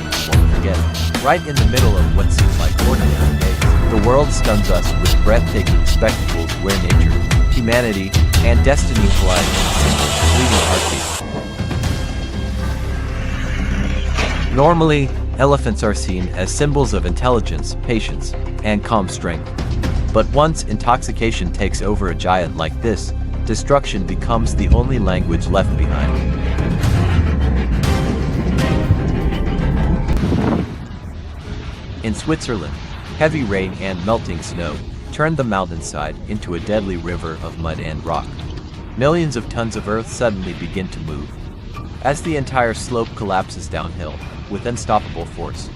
humans won't forget. Right in the middle of what seems like ordinary days, the world stuns us with breathtaking spectacles where nature, humanity, and destiny collide in a single, fleeting heartbeat. Normally, elephants are seen as symbols of intelligence, patience, and calm strength. But once intoxication takes over a giant like this, destruction becomes the only language left behind. In Switzerland, heavy rain and melting snow turned the mountainside into a deadly river of mud and rock. Millions of tons of earth suddenly begin to move, as the entire slope collapses downhill with unstoppable force.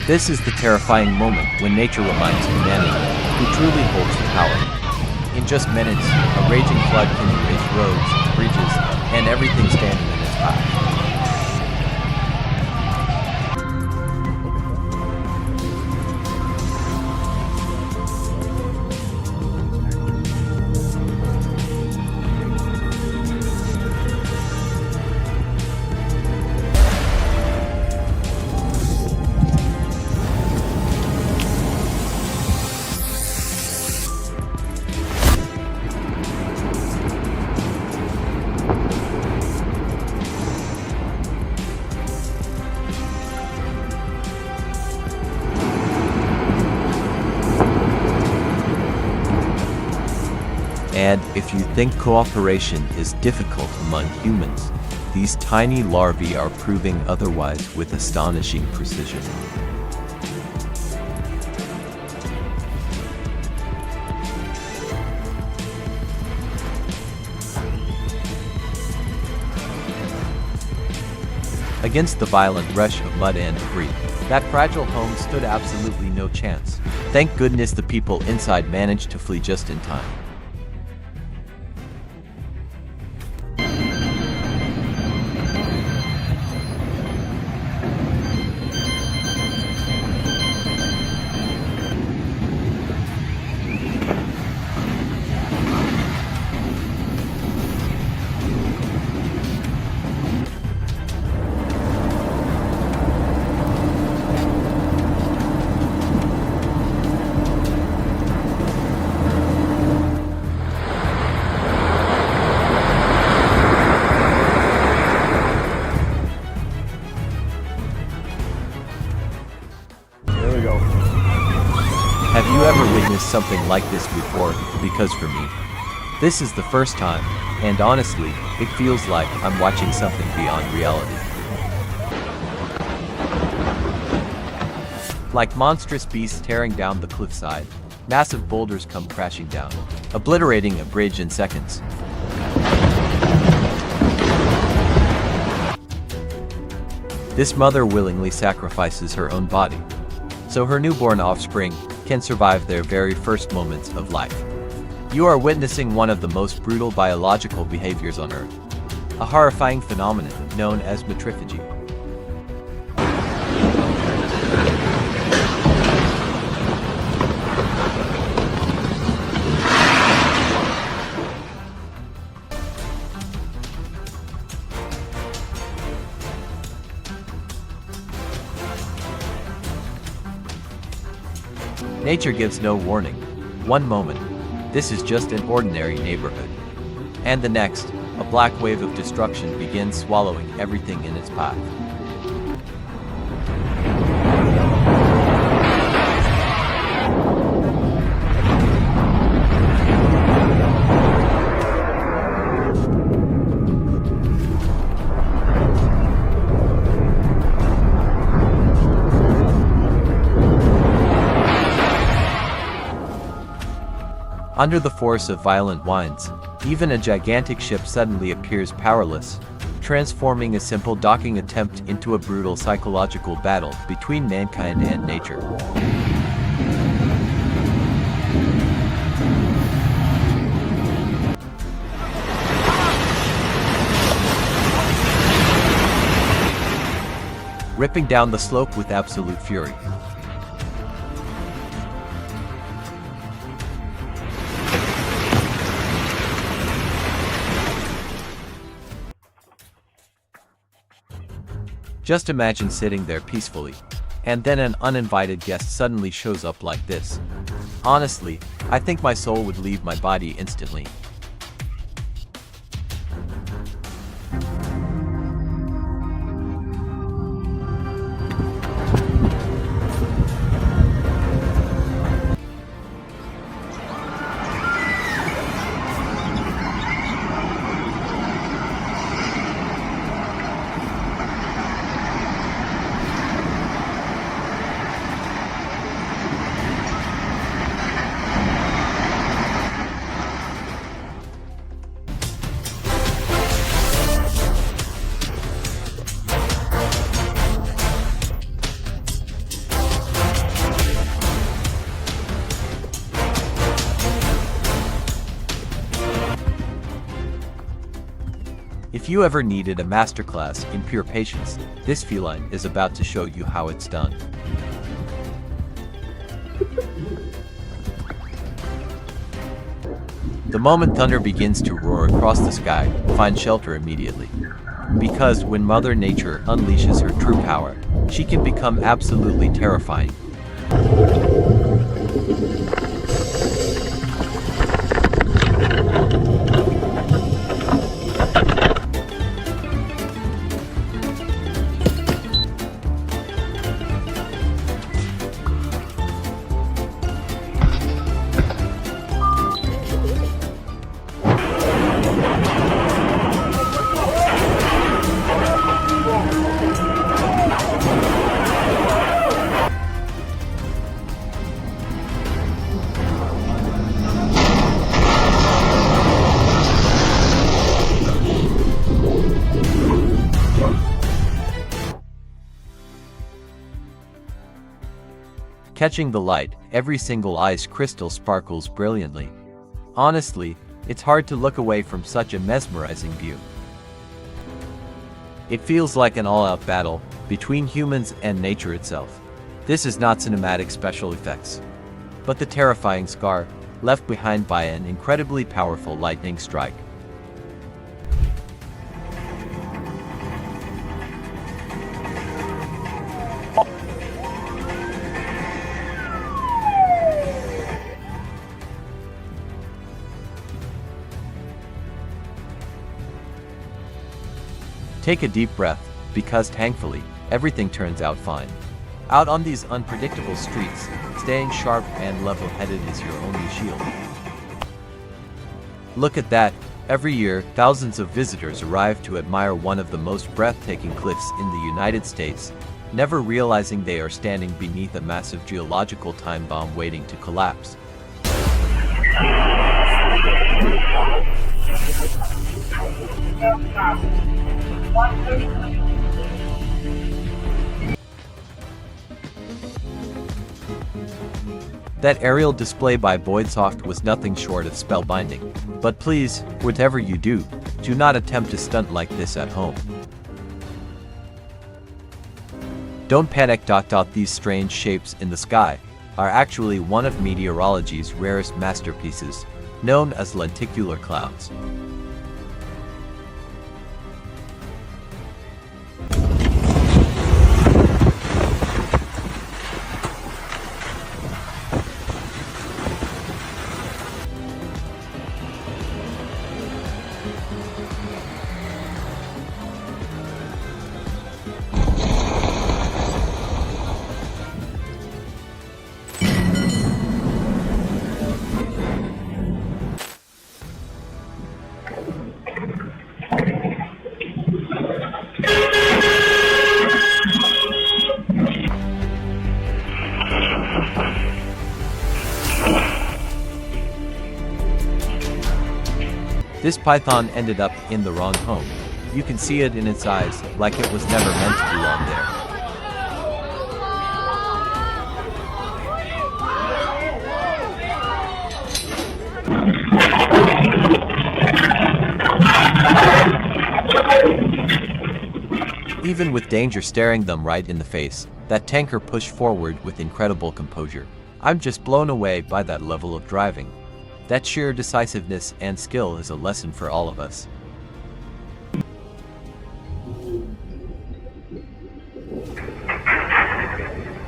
This is the terrifying moment when nature reminds humanity who truly holds the power. In just minutes, a raging flood can erase roads, bridges, and everything standing in its path. And if you think cooperation is difficult among humans, these tiny larvae are proving otherwise with astonishing precision. Against the violent rush of mud and debris, that fragile home stood absolutely no chance. Thank goodness the people inside managed to flee just in time. Have you ever witnessed something like this before? Because for me, this is the first time, and honestly, it feels like I'm watching something beyond reality. Like monstrous beasts tearing down the cliffside, massive boulders come crashing down, obliterating a bridge in seconds. This mother willingly sacrifices her own body, so her newborn offspring can survive their very first moments of life. You are witnessing one of the most brutal biological behaviors on Earth, a horrifying phenomenon known as matrophagy. Nature gives no warning. One moment, this is just an ordinary neighborhood. And the next, a black wave of destruction begins swallowing everything in its path. Under the force of violent winds, even a gigantic ship suddenly appears powerless, transforming a simple docking attempt into a brutal psychological battle between mankind and nature. Ripping down the slope with absolute fury. Just imagine sitting there peacefully, and then an uninvited guest suddenly shows up like this. Honestly, I think my soul would leave my body instantly. If you ever needed a masterclass in pure patience, this feline is about to show you how it's done. The moment thunder begins to roar across the sky, find shelter immediately. Because when Mother Nature unleashes her true power, she can become absolutely terrifying. Catching the light, every single ice crystal sparkles brilliantly. Honestly, it's hard to look away from such a mesmerizing view. It feels like an all-out battle between humans and nature itself. This is not cinematic special effects, but the terrifying scar left behind by an incredibly powerful lightning strike. Take a deep breath, because thankfully, everything turns out fine. Out on these unpredictable streets, staying sharp and level-headed is your only shield. Look at that! Every year, thousands of visitors arrive to admire one of the most breathtaking cliffs in the United States, never realizing they are standing beneath a massive geological time bomb waiting to collapse. That aerial display by Boydsoft was nothing short of spellbinding. But please, whatever you do not attempt a stunt like this at home. Don't panic. These strange shapes in the sky are actually one of meteorology's rarest masterpieces, known as lenticular clouds. This python ended up in the wrong home. You can see it in its eyes, like it was never meant to belong there. Even with danger staring them right in the face, that tanker pushed forward with incredible composure. I'm just blown away by that level of driving. That sheer decisiveness and skill is a lesson for all of us.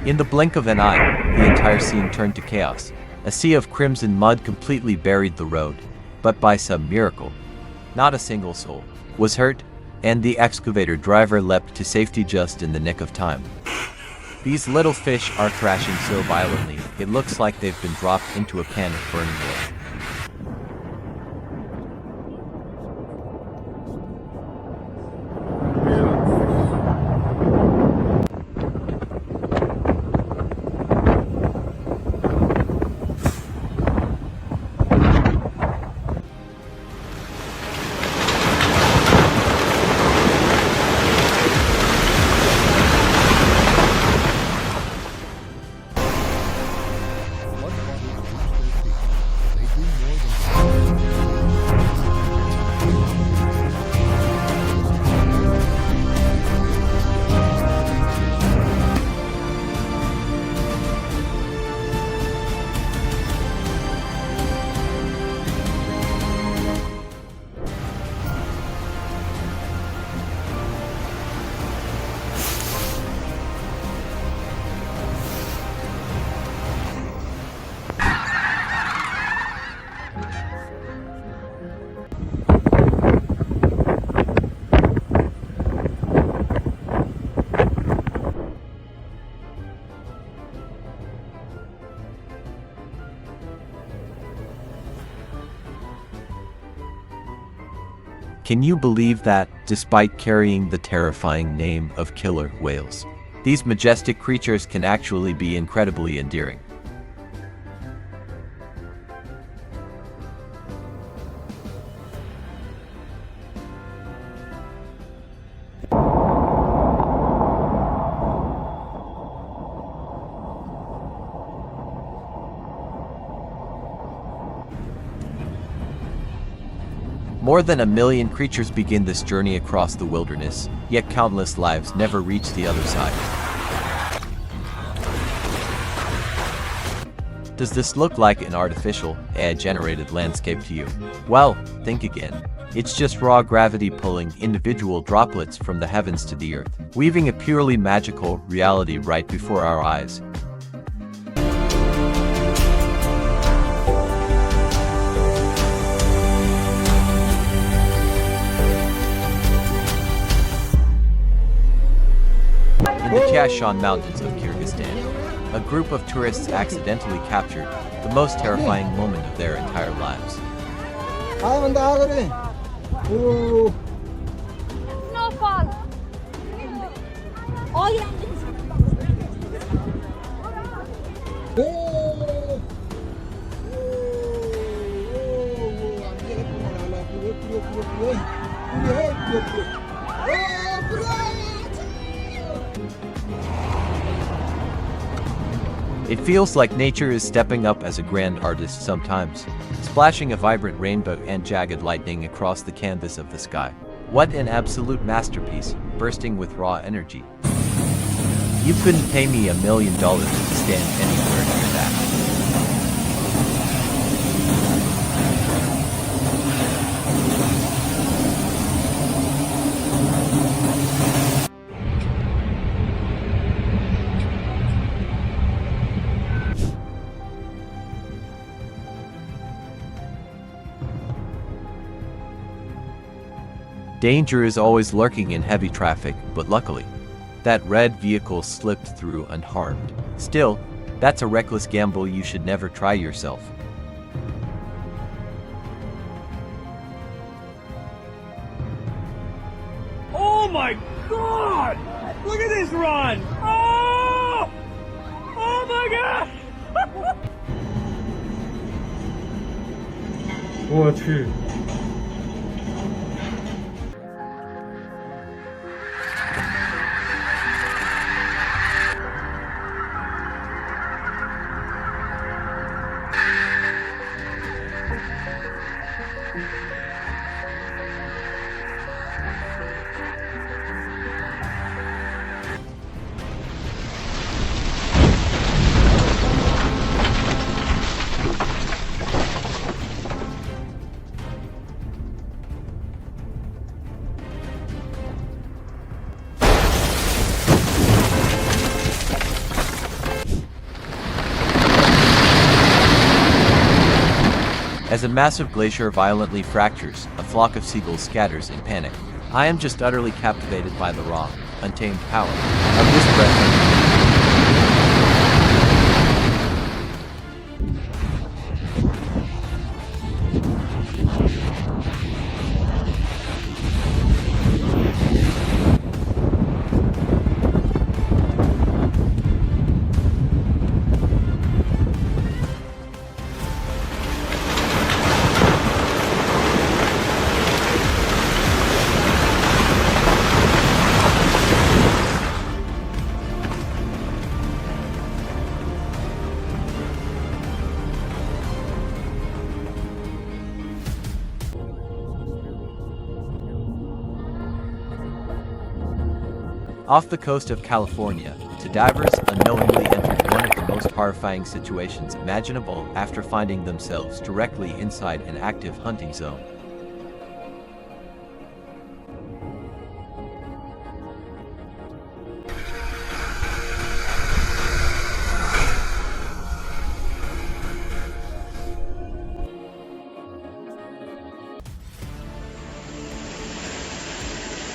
In the blink of an eye, the entire scene turned to chaos. A sea of crimson mud completely buried the road, but by some miracle, not a single soul was hurt, and the excavator driver leapt to safety just in the nick of time. These little fish are crashing so violently, it looks like they've been dropped into a pan of burning wood. Can you believe that, despite carrying the terrifying name of killer whales, these majestic creatures can actually be incredibly endearing? More than 1 million creatures begin this journey across the wilderness, yet countless lives never reach the other side. Does this look like an artificial, AI-generated landscape to you? Well, think again. It's just raw gravity pulling individual droplets from the heavens to the earth, weaving a purely magical reality right before our eyes. In the Kashan Mountains of Kyrgyzstan, a group of tourists accidentally captured the most terrifying moment of their entire lives. Snowfall. Oh yeah. It feels like nature is stepping up as a grand artist sometimes, splashing a vibrant rainbow and jagged lightning across the canvas of the sky. What an absolute masterpiece, bursting with raw energy. You couldn't pay me $1 million to stand anywhere near that. Danger is always lurking in heavy traffic, but luckily, that red vehicle slipped through unharmed. Still, that's a reckless gamble you should never try yourself. Oh my God! Look at this run! Oh! Oh my God! 我去。As a massive glacier violently fractures, a flock of seagulls scatters in panic. I am just utterly captivated by the raw, untamed power of this breathtaking. Off the coast of California, two divers unknowingly entered one of the most horrifying situations imaginable after finding themselves directly inside an active hunting zone.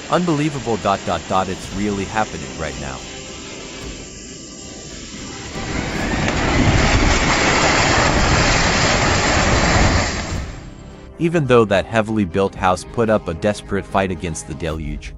Unbelievable. It's really happening right now. Even though that heavily built house put up a desperate fight against the deluge.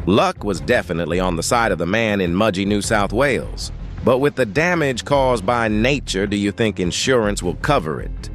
Luck was definitely on the side of the man in Mudgee, New South Wales. But with the damage caused by nature, do you think insurance will cover it?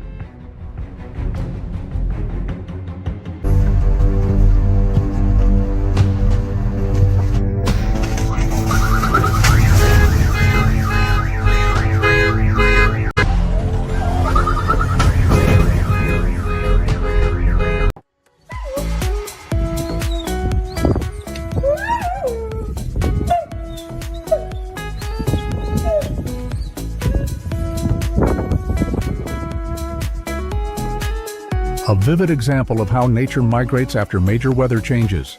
A vivid example of how nature migrates after major weather changes.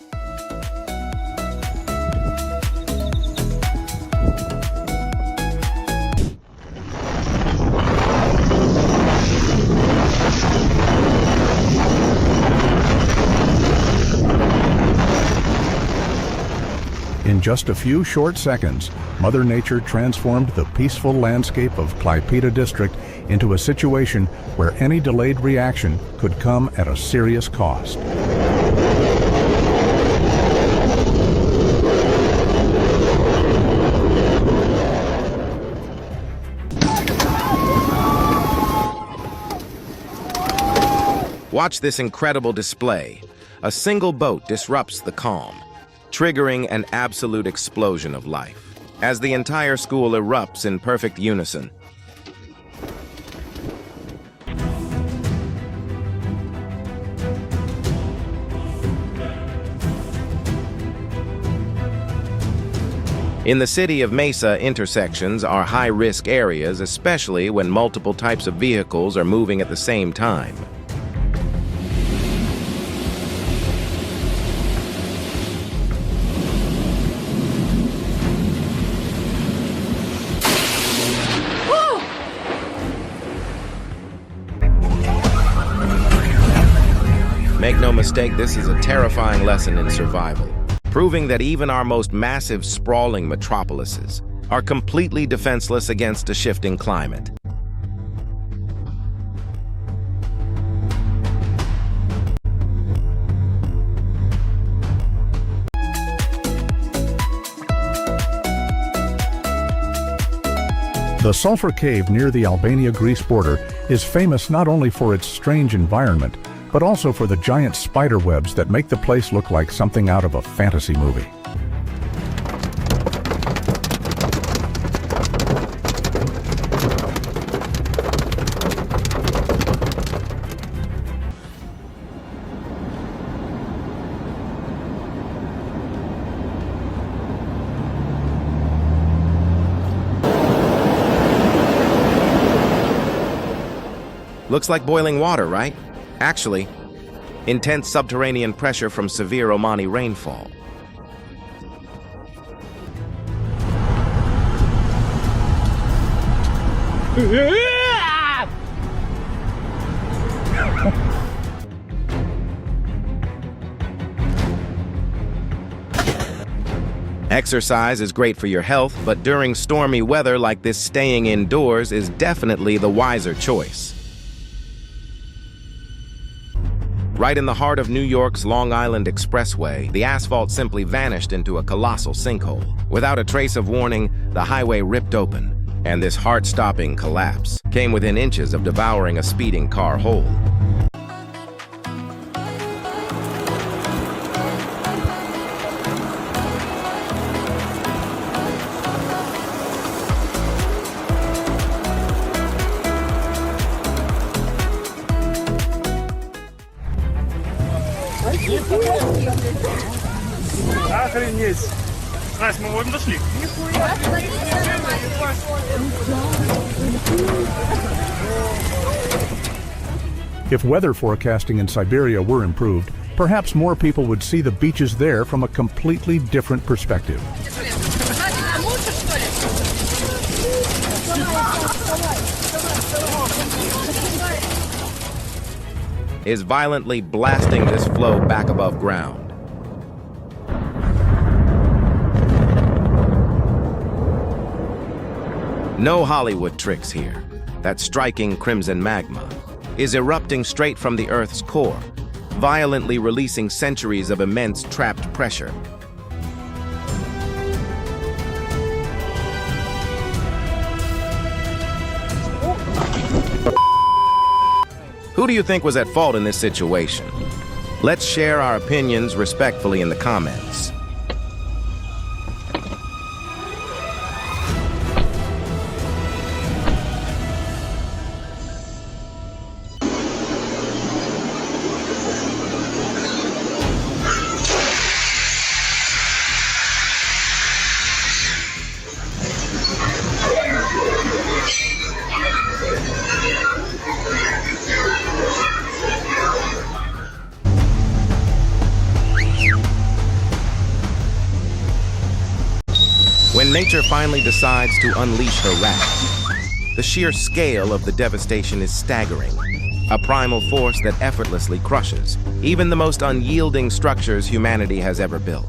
In just a few short seconds, Mother Nature transformed the peaceful landscape of Klaipeda District into a situation where any delayed reaction could come at a serious cost. Watch this incredible display. A single boat disrupts the calm, triggering an absolute explosion of life, as the entire school erupts in perfect unison. In the city of Mesa, intersections are high-risk areas, especially when multiple types of vehicles are moving at the same time. Make no mistake, this is a terrifying lesson in survival, proving that even our most massive, sprawling metropolises are completely defenseless against a shifting climate. The Sulphur Cave near the Albania-Greece border is famous not only for its strange environment, but also for the giant spider webs that make the place look like something out of a fantasy movie. Looks like boiling water, right? Actually, intense subterranean pressure from severe Omani rainfall. Exercise is great for your health, but during stormy weather like this, staying indoors is definitely the wiser choice. Right in the heart of New York's Long Island Expressway, the asphalt simply vanished into a colossal sinkhole. Without a trace of warning, the highway ripped open, and this heart-stopping collapse came within inches of devouring a speeding car whole. Охренеть. Настя, мы вон дошли. If weather forecasting in Siberia were improved, perhaps more people would see the beaches there from a completely different perspective. Is violently blasting this flow back above ground. No Hollywood tricks here. That striking crimson magma is erupting straight from the Earth's core, violently releasing centuries of immense trapped pressure. Who do you think was at fault in this situation? Let's share our opinions respectfully in the comments. When nature finally decides to unleash her wrath, the sheer scale of the devastation is staggering. A primal force that effortlessly crushes even the most unyielding structures humanity has ever built.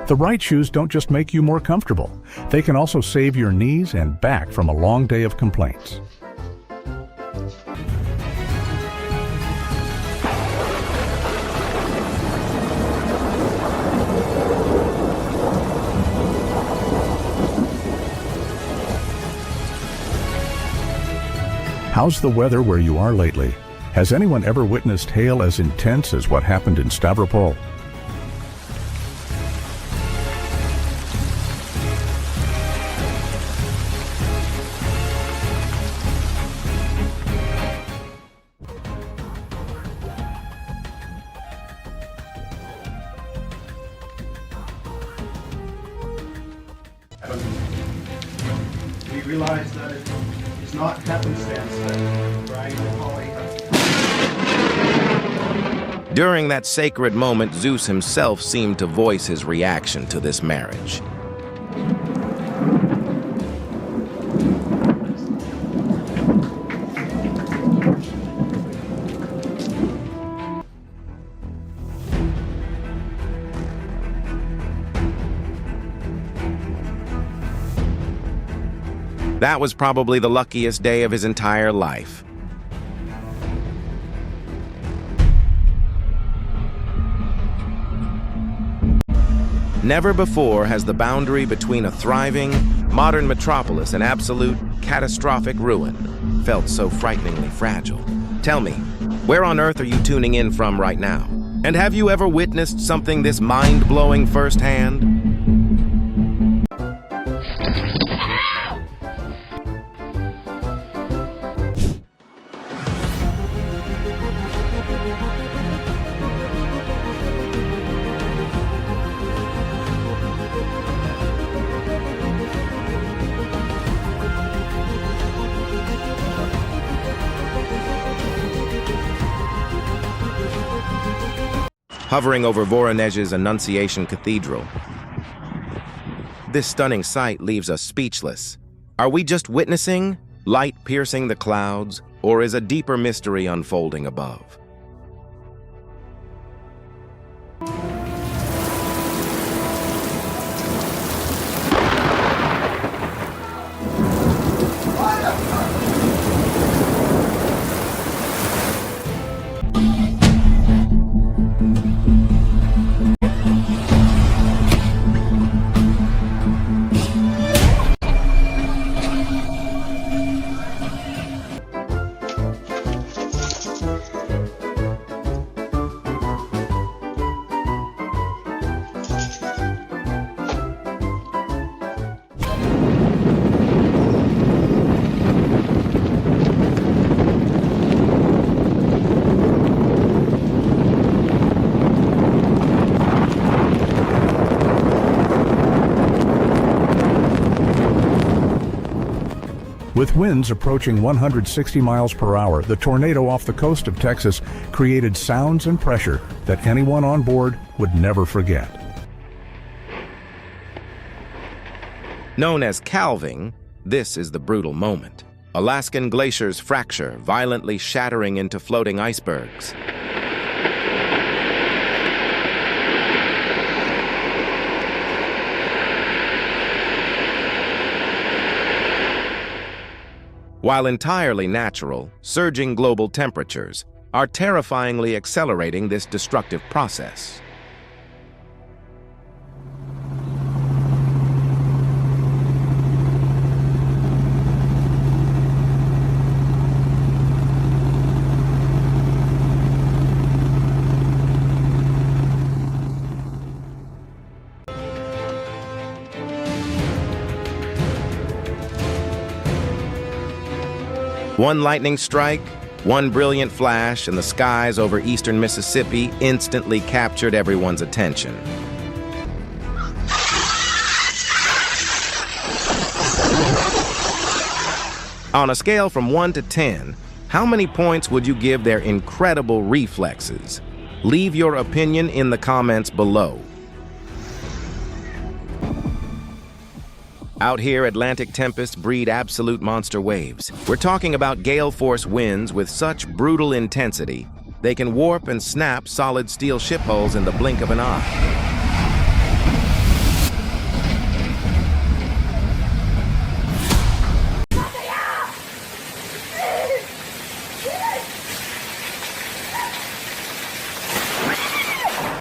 The right shoes don't just make you more comfortable. They can also save your knees and back from a long day of complaints. How's the weather where you are lately? Has anyone ever witnessed hail as intense as what happened in Stavropol? but it's not happenstance that Brian and Holly have. During that sacred moment, Zeus himself seemed to voice his reaction to this marriage. That was probably the luckiest day of his entire life. Never before has the boundary between a thriving, modern metropolis and absolute, catastrophic ruin felt so frighteningly fragile. Tell me, where on earth are you tuning in from right now? And have you ever witnessed something this mind-blowing firsthand? Hovering over Voronezh's Annunciation Cathedral, this stunning sight leaves us speechless. Are we just witnessing light piercing the clouds, or is a deeper mystery unfolding above? With winds approaching 160 miles per hour, the tornado off the coast of Texas created sounds and pressure that anyone on board would never forget. Known as calving, this is the brutal moment. Alaskan glaciers fracture, violently shattering into floating icebergs. While entirely natural, surging global temperatures are terrifyingly accelerating this destructive process. One lightning strike, one brilliant flash, and the skies over eastern Mississippi instantly captured everyone's attention. On a scale from 1 to 10, how many points would you give their incredible reflexes? Leave your opinion in the comments below. Out here, Atlantic tempests breed absolute monster waves. We're talking about gale force winds with such brutal intensity, they can warp and snap solid steel ship hulls in the blink of an eye.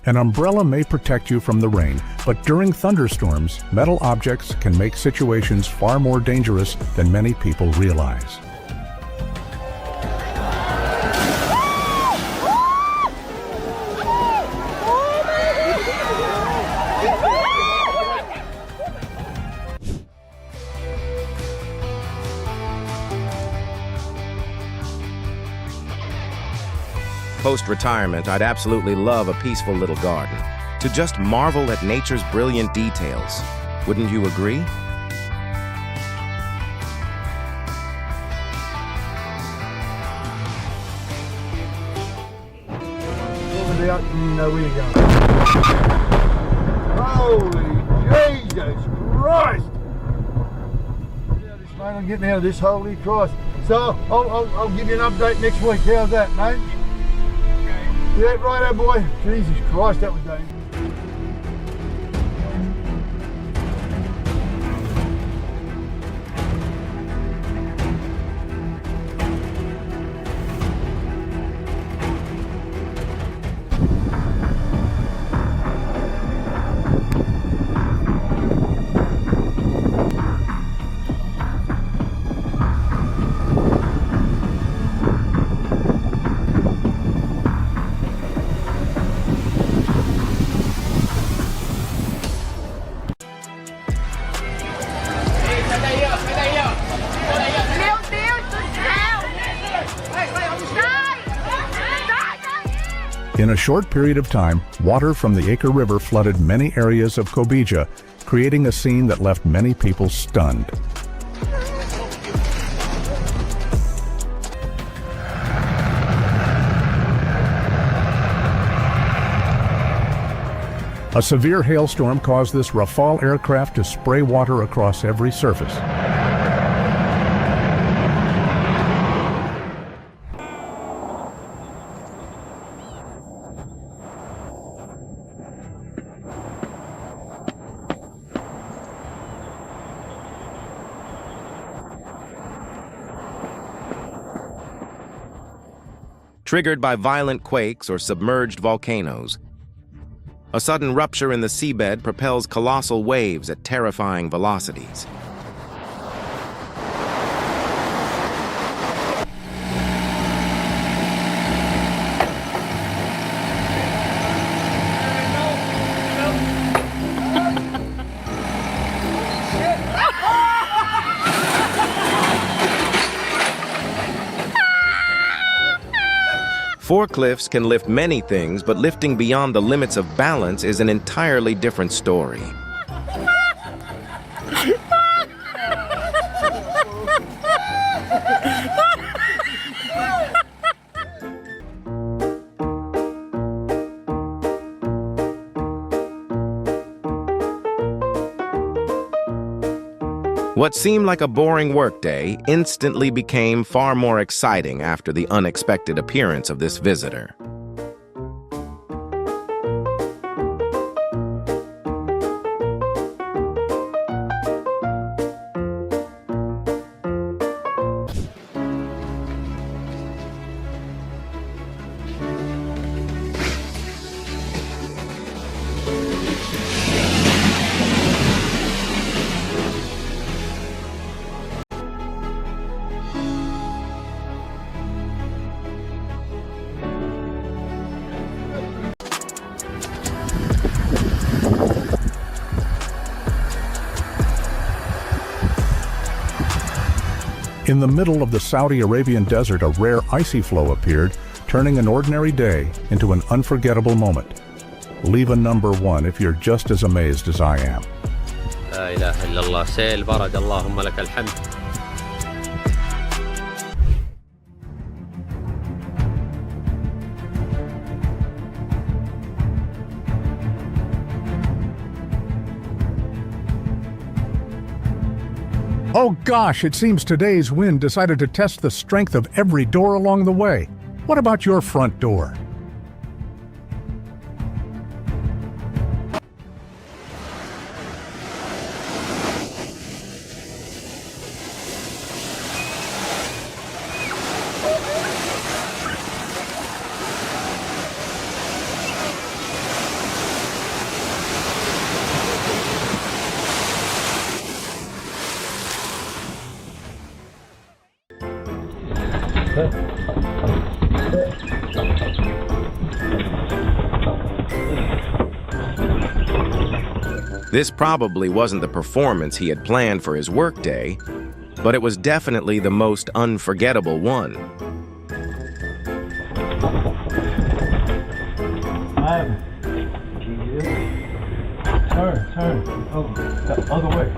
An umbrella may protect you from the rain, but during thunderstorms, metal objects can make situations far more dangerous than many people realize. Post-retirement, I'd absolutely love a peaceful little garden, to just marvel at nature's brilliant details. Wouldn't you agree? roundabout and you know where you're going. Holy Jesus Christ! I'm getting out of this, holy Christ. So I'll give you an update next week. How's that, mate? Okay. Yeah, righto, boy. Jesus Christ, that was dangerous. In a short period of time, water from the Acre River flooded many areas of Kobija, creating a scene that left many people stunned. A severe hailstorm caused this Rafale aircraft to spray water across every surface. Triggered by violent quakes or submerged volcanoes. A sudden rupture in the seabed propels colossal waves at terrifying velocities. Forklifts can lift many things, but lifting beyond the limits of balance is an entirely different story. What seemed like a boring workday instantly became far more exciting after the unexpected appearance of this visitor. In the middle of the Saudi Arabian desert, a rare icy flow appeared, turning an ordinary day into an unforgettable moment. Leave a number 1 if you're just as amazed as I am. لا إله إلا الله سيل برد اللهم لك الحمد. Oh gosh, it seems today's wind decided to test the strength of every door along the way. What about your front door? This probably wasn't the performance he had planned for his workday, but it was definitely the most unforgettable one. Turn. Oh, the other way.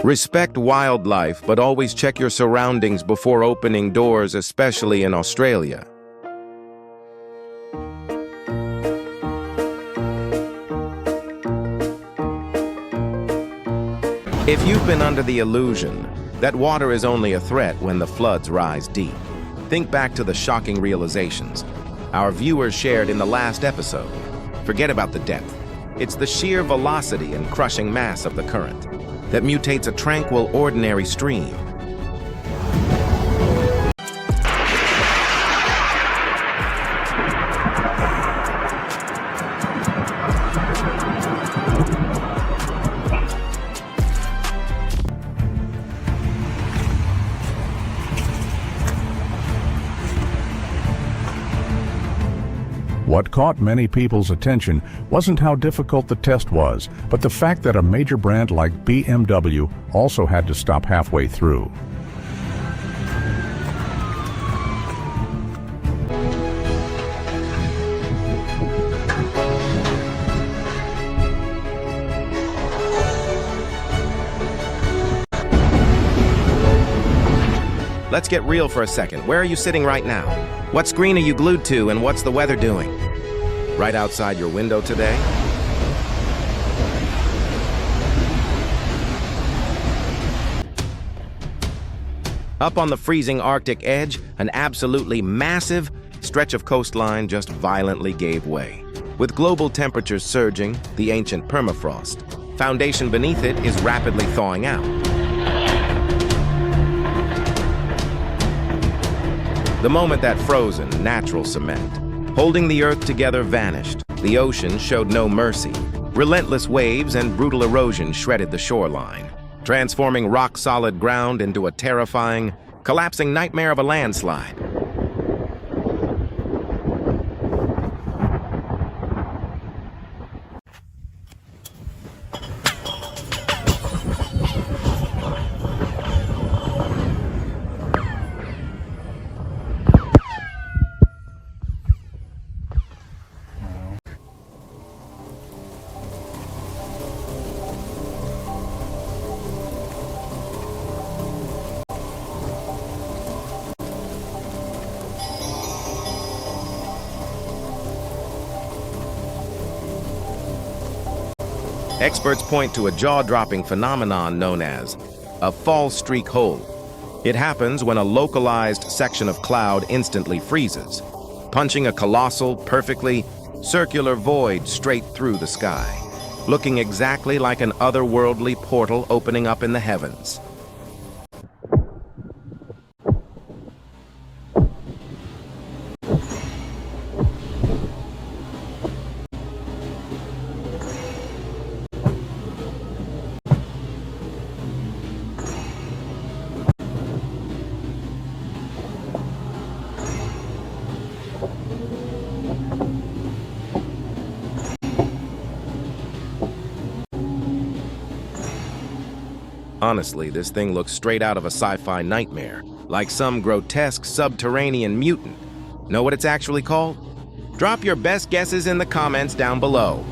Respect wildlife, but always check your surroundings before opening doors, especially in Australia. If you've been under the illusion that water is only a threat when the floods rise deep, think back to the shocking realizations our viewers shared in the last episode. Forget about the depth. It's the sheer velocity and crushing mass of the current that mutates a tranquil, ordinary stream. What caught many people's attention wasn't how difficult the test was, but the fact that a major brand like BMW also had to stop halfway through. Let's get real for a second. Where are you sitting right now? What screen are you glued to, and what's the weather doing? Right outside your window today? Up on the freezing Arctic edge, an absolutely massive stretch of coastline just violently gave way. With global temperatures surging, the ancient permafrost foundation beneath it is rapidly thawing out. The moment that frozen, natural cement holding the earth together vanished, the ocean showed no mercy. Relentless waves and brutal erosion shredded the shoreline, transforming rock-solid ground into a terrifying, collapsing nightmare of a landslide. Experts point to a jaw-dropping phenomenon known as a fall streak hole. It happens when a localized section of cloud instantly freezes, punching a colossal, perfectly circular void straight through the sky, looking exactly like an otherworldly portal opening up in the heavens. Honestly, this thing looks straight out of a sci-fi nightmare, like some grotesque subterranean mutant. Know what it's actually called? Drop your best guesses in the comments down below.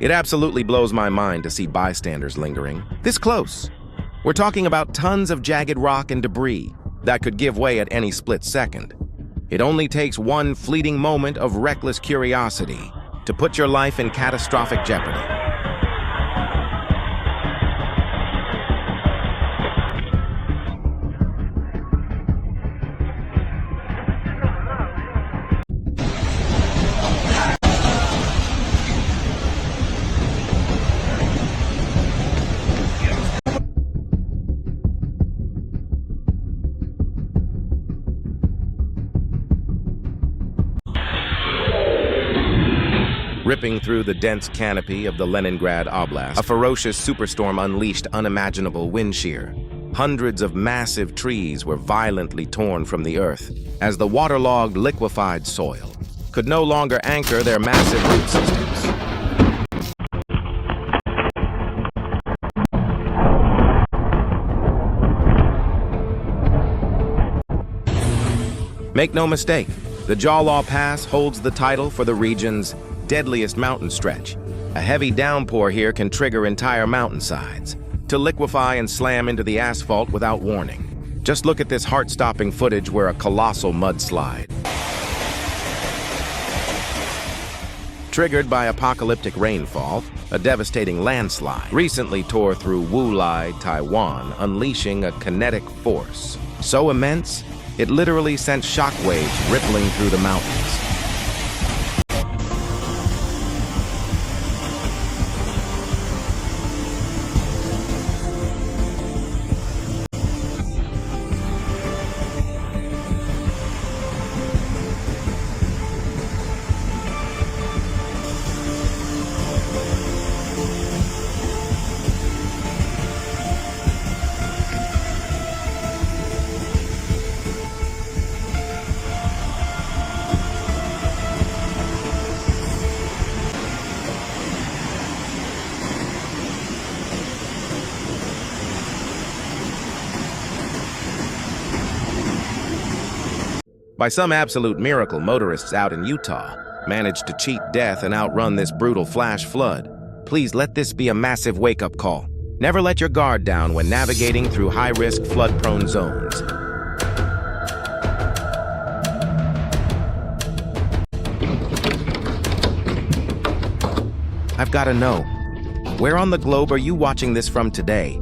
It absolutely blows my mind to see bystanders lingering this close. We're talking about tons of jagged rock and debris that could give way at any split second. It only takes one fleeting moment of reckless curiosity to put your life in catastrophic jeopardy. Ripping through the dense canopy of the Leningrad Oblast, a ferocious superstorm unleashed unimaginable wind shear. Hundreds of massive trees were violently torn from the earth as the waterlogged, liquefied soil could no longer anchor their massive root systems. Make no mistake, the Jawlaw Pass holds the title for the region's deadliest mountain stretch. A heavy downpour here can trigger entire mountainsides to liquefy and slam into the asphalt without warning. Just look at this heart-stopping footage where a colossal mudslide, triggered by apocalyptic rainfall, a devastating landslide, recently tore through Wulai, Taiwan, unleashing a kinetic force so immense, it literally sent shockwaves rippling through the mountains. By some absolute miracle, motorists out in Utah managed to cheat death and outrun this brutal flash flood. Please let this be a massive wake-up call. Never let your guard down when navigating through high-risk, flood-prone zones. I've got to know, where on the globe are you watching this from today?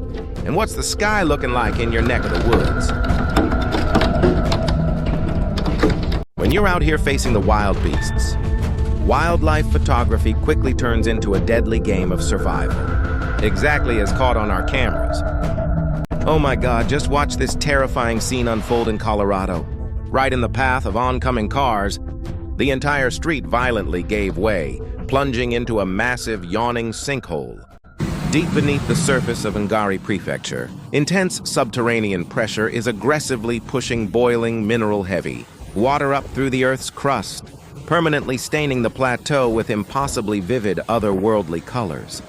And what's the sky looking like in your neck of the woods? When you're out here facing the wild beasts, wildlife photography quickly turns into a deadly game of survival, exactly as caught on our cameras. Oh my God, just watch this terrifying scene unfold in Colorado. Right in the path of oncoming cars, the entire street violently gave way, plunging into a massive, yawning sinkhole. Deep beneath the surface of Ngari Prefecture, intense subterranean pressure is aggressively pushing boiling mineral-heavy water up through the Earth's crust, permanently staining the plateau with impossibly vivid otherworldly colors.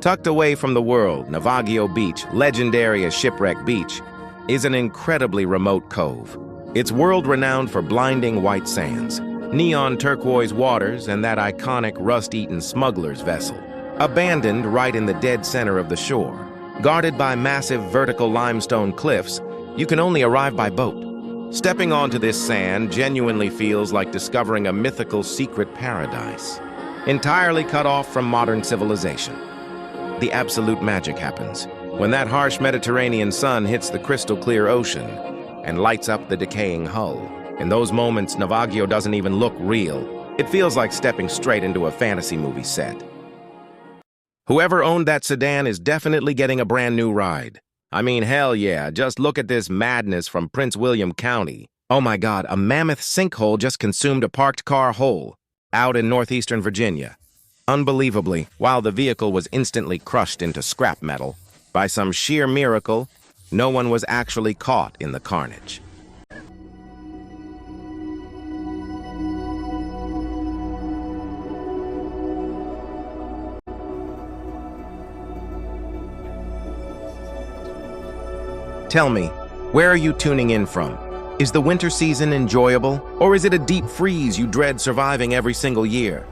Tucked away from the world, Navajo Beach, legendary as Shipwreck Beach, is an incredibly remote cove. It's world-renowned for blinding white sands, neon turquoise waters, and that iconic rust-eaten smuggler's vessel, abandoned right in the dead center of the shore. Guarded by massive vertical limestone cliffs, you can only arrive by boat. Stepping onto this sand genuinely feels like discovering a mythical secret paradise, entirely cut off from modern civilization. The absolute magic happens when that harsh Mediterranean sun hits the crystal-clear ocean and lights up the decaying hull. In those moments, Navajo doesn't even look real. It feels like stepping straight into a fantasy movie set. Whoever owned that sedan is definitely getting a brand new ride. I mean, hell yeah, just look at this madness from Prince William County. Oh my God, a mammoth sinkhole just consumed a parked car whole, out in northeastern Virginia. Unbelievably, while the vehicle was instantly crushed into scrap metal, by some sheer miracle, no one was actually caught in the carnage. Tell me, where are you tuning in from? Is the winter season enjoyable, or is it a deep freeze you dread surviving every single year?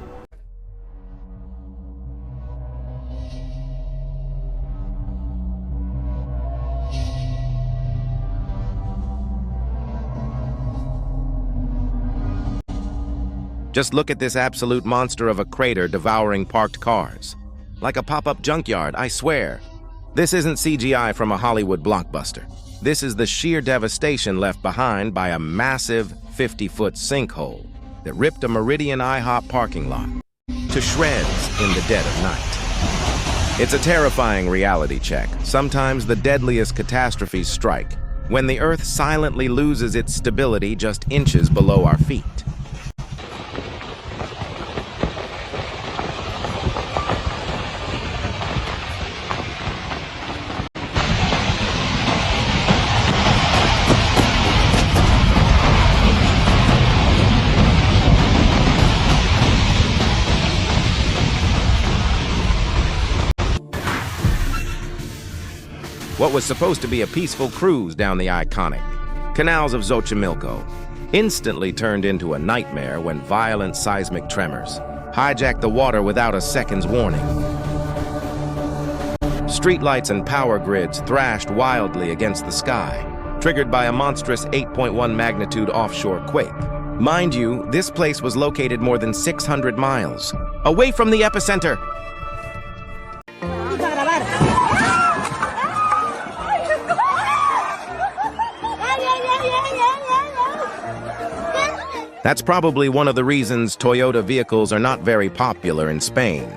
Just look at this absolute monster of a crater devouring parked cars. Like a pop-up junkyard, I swear. This isn't CGI from a Hollywood blockbuster. This is the sheer devastation left behind by a massive 50-foot sinkhole that ripped a Meridian IHOP parking lot to shreds in the dead of night. It's a terrifying reality check. Sometimes the deadliest catastrophes strike when the Earth silently loses its stability just inches below our feet. What was supposed to be a peaceful cruise down the iconic canals of Xochimilco instantly turned into a nightmare when violent seismic tremors hijacked the water without a second's warning. Streetlights and power grids thrashed wildly against the sky, triggered by a monstrous 8.1 magnitude offshore quake. Mind you, this place was located more than 600 miles away from the epicenter. That's probably one of the reasons Toyota vehicles are not very popular in Spain.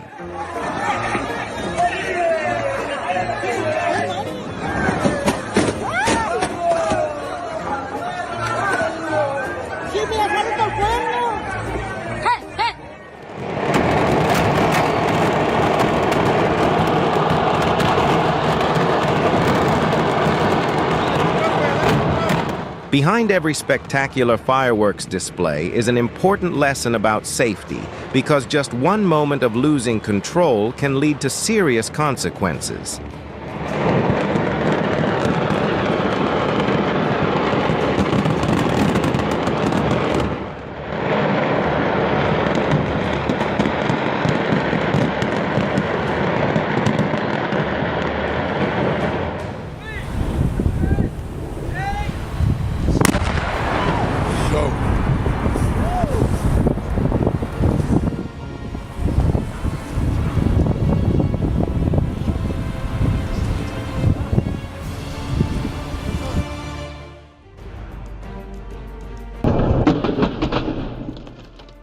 Behind every spectacular fireworks display is an important lesson about safety, because just one moment of losing control can lead to serious consequences.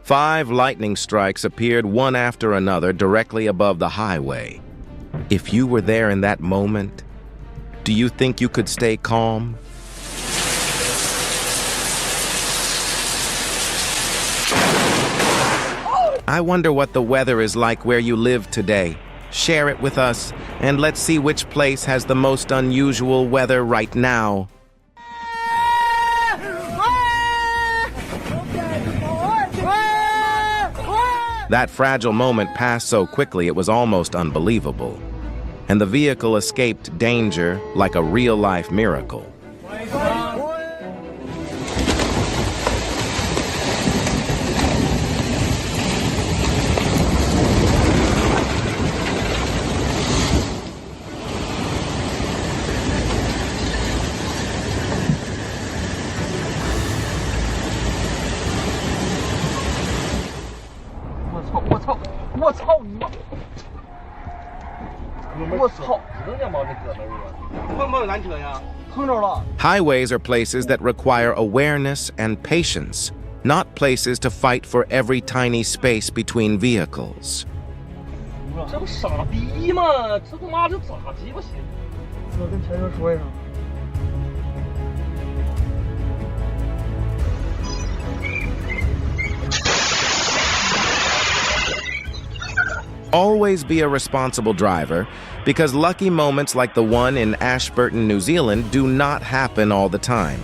Five lightning strikes appeared one after another directly above the highway. If you were there in that moment, do you think you could stay calm? I wonder what the weather is like where you live today. Share it with us, and let's see which place has the most unusual weather right now. That fragile moment passed so quickly it was almost unbelievable, and the vehicle escaped danger like a real-life miracle. Highways are places that require awareness and patience, not places to fight for every tiny space between vehicles. Always be a responsible driver, because lucky moments like the one in Ashburton, New Zealand do not happen all the time.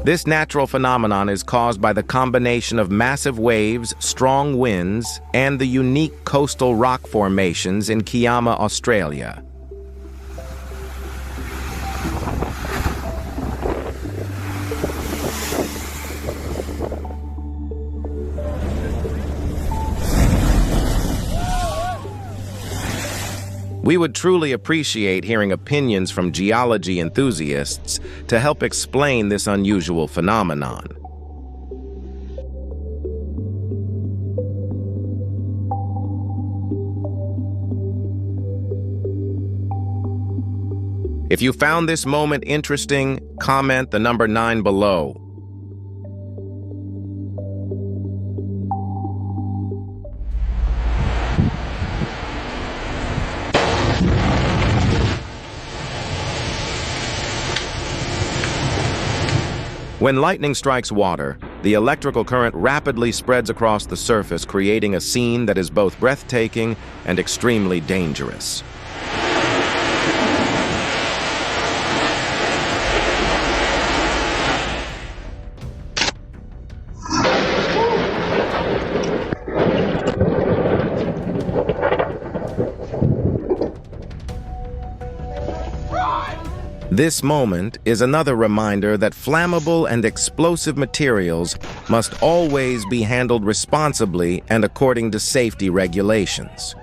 This natural phenomenon is caused by the combination of massive waves, strong winds, and the unique coastal rock formations in Kiama, Australia. We would truly appreciate hearing opinions from geology enthusiasts to help explain this unusual phenomenon. If you found this moment interesting, comment the number 9 below. When lightning strikes water, the electrical current rapidly spreads across the surface, creating a scene that is both breathtaking and extremely dangerous. This moment is another reminder that flammable and explosive materials must always be handled responsibly and according to safety regulations.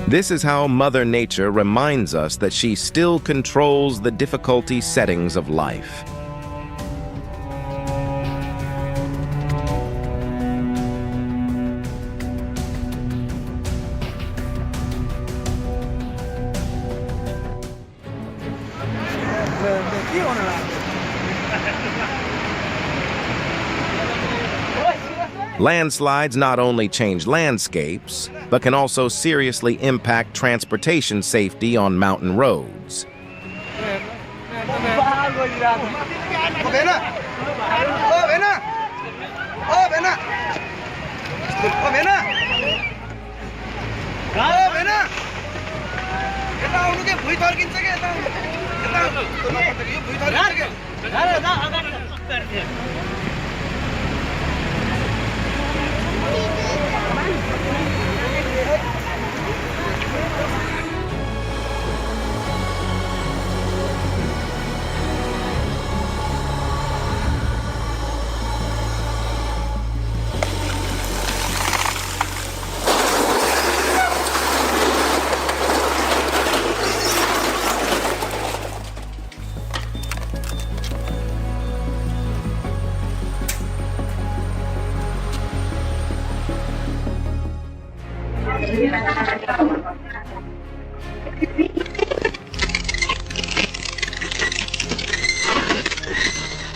This is how Mother Nature reminds us that she still controls the difficulty settings of life. Landslides not only change landscapes, but can also seriously impact transportation safety on mountain roads.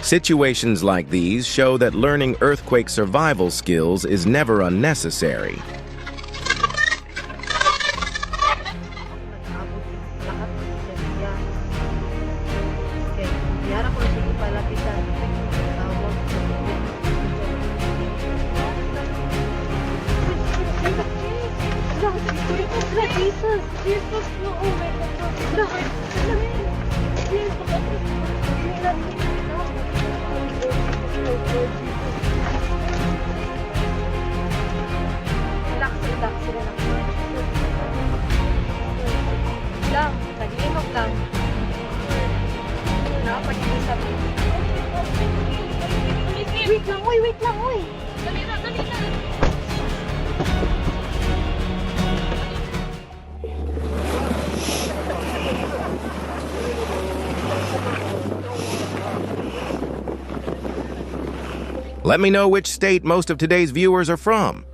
Situations like these show that learning earthquake survival skills is never unnecessary. Wait lang, uy. Dali na. Let me know which state most of today's viewers are from.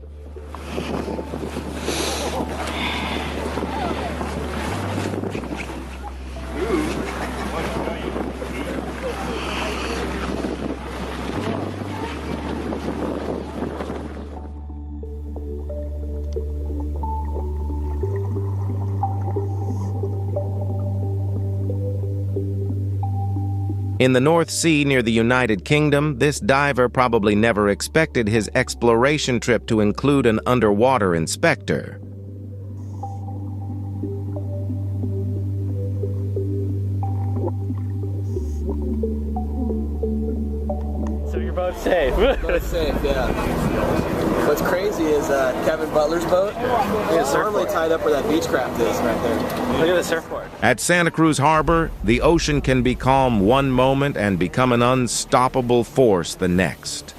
In the North Sea near the United Kingdom, this diver probably never expected his exploration trip to include an underwater inspector. So you're both safe. Both safe, yeah. What's crazy is Kevin Butler's boat is normally tied up where that Beechcraft is right there. Look at the surfboard. At Santa Cruz Harbor, the ocean can be calm one moment and become an unstoppable force the next.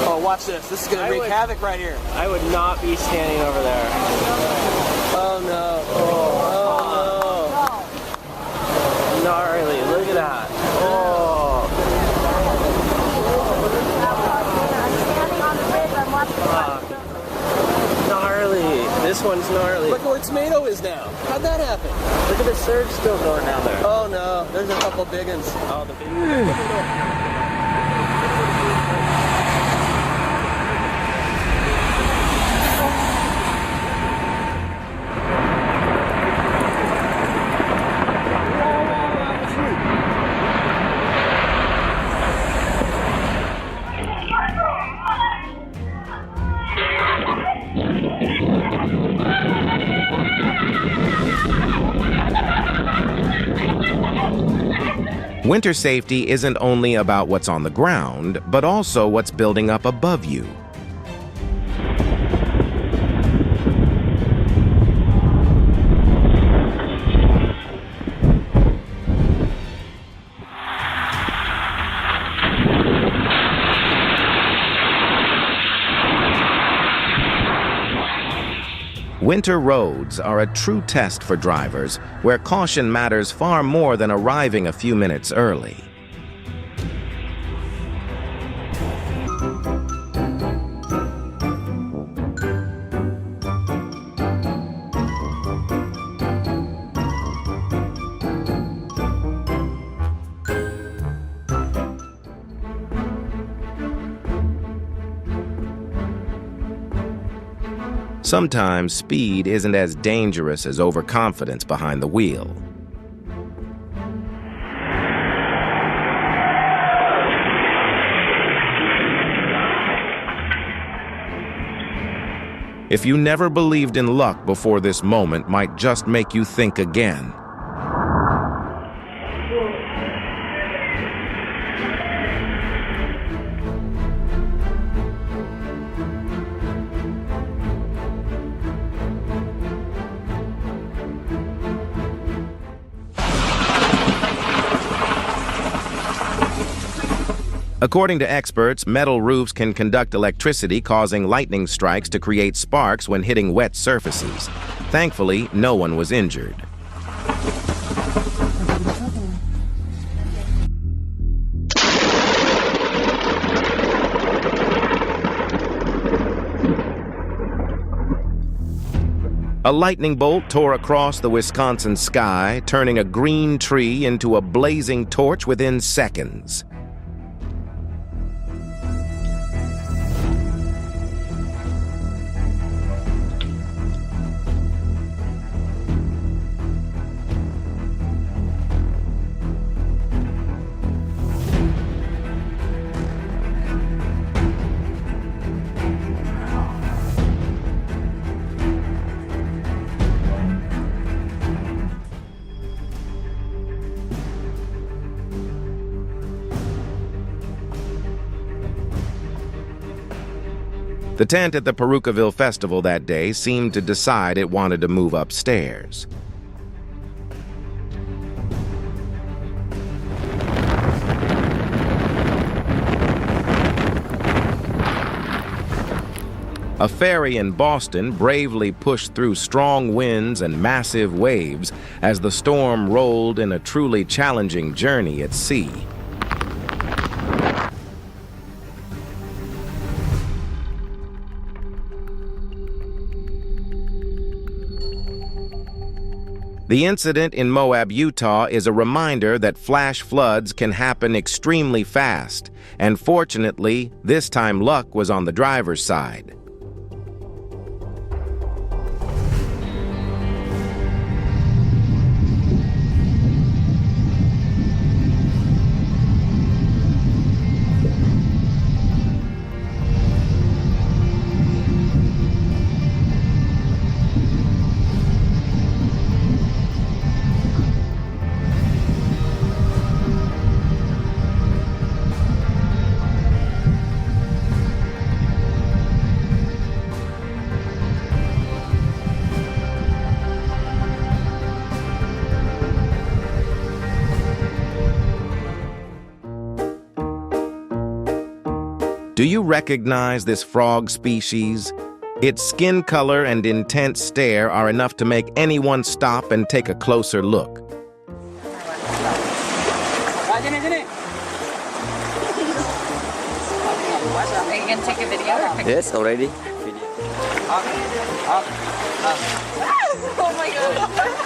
Oh, watch this. This is going to wreak havoc right here. I would not be standing over there. Oh, no. one's gnarly. Look where tomato is now. How'd that happen? Look at the surge still going down there. Oh no, there's a couple big ones. Oh, the big Winter safety isn't only about what's on the ground, but also what's building up above you. Winter roads are a true test for drivers, where caution matters far more than arriving a few minutes early. Sometimes speed isn't as dangerous as overconfidence behind the wheel. If you never believed in luck before this moment, might just make you think again. According to experts, metal roofs can conduct electricity, causing lightning strikes to create sparks when hitting wet surfaces. Thankfully, no one was injured. A lightning bolt tore across the Wisconsin sky, turning a green tree into a blazing torch within seconds. The tent at the Perukaville Festival that day seemed to decide it wanted to move upstairs. A ferry in Boston bravely pushed through strong winds and massive waves as the storm rolled in a truly challenging journey at sea. The incident in Moab, Utah is a reminder that flash floods can happen extremely fast, and fortunately, this time luck was on the driver's side. Do you recognize this frog species? Its skin color and intense stare are enough to make anyone stop and take a closer look. Are you gonna take a video? Yes, already. Oh my god.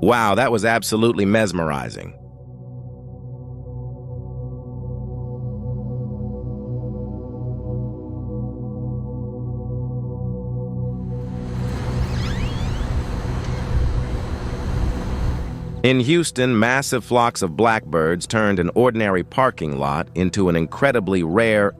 Wow, that was absolutely mesmerizing. In Houston, massive flocks of blackbirds turned an ordinary parking lot into an incredibly rare